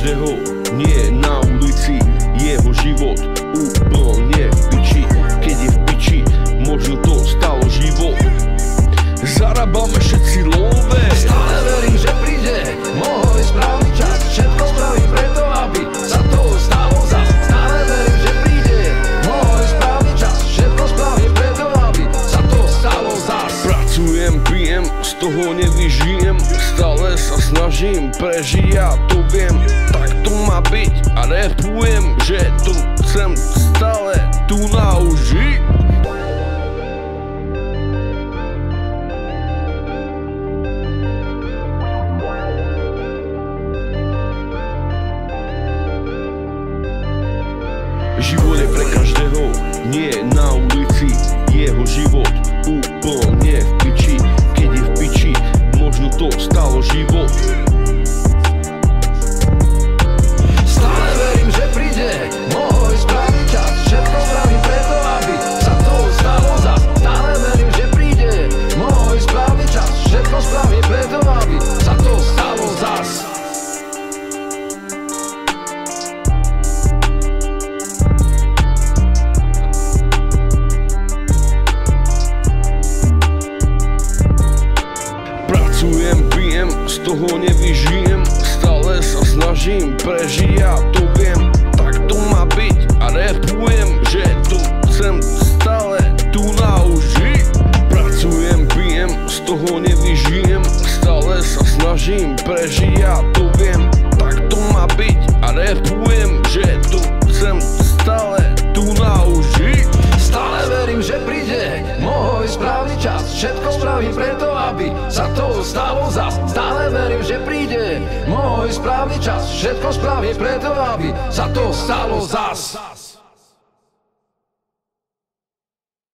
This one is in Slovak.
každého, nie na ulici. Jeho život úplne v piči. Keď je v piči, možno to stalo život. Zarábame všetci love. Stále verím, že príde môj správny čas. Všetko spravím preto, aby sa to stalo zas. Stále verím, že príde môj správny čas. Všetko spravím preto, aby sa to stalo zas. Pracujem, pijem, z toho nevyžijem. Stále sa snažím prežiť, ja to viem. Tak to má byť a repujem, že to chcem stále tu naužiť. Život je pre každého, nie na ulici. Jeho život úplne v piči. Keď je v piči, možno to stalo život. Stále verím, že príde môj správny čas. Všetko spravím preto, aby sa to stalo zas. Stále verím, že príde môj správny čas. Všetko spravím preto, aby sa to stalo zas. Pracujem, pijem, z toho nevyžijem. Stále sa snažím prežiť, ja to viem. Tak to má byť a repujem, že to chcem stále tu naužiť. Pracujem, pijem, z toho nevyžijem. Stále sa snažím prežiť, ja to viem. Tak to má byť a repujem, že to chcem stále tu naužiť. Stále verím, že príde môj správny čas. Všetko spravím preto, aby sa to stalo zas. Stále verím, že príde môj správny čas. Všetko spravím preto, aby sa to stalo zas.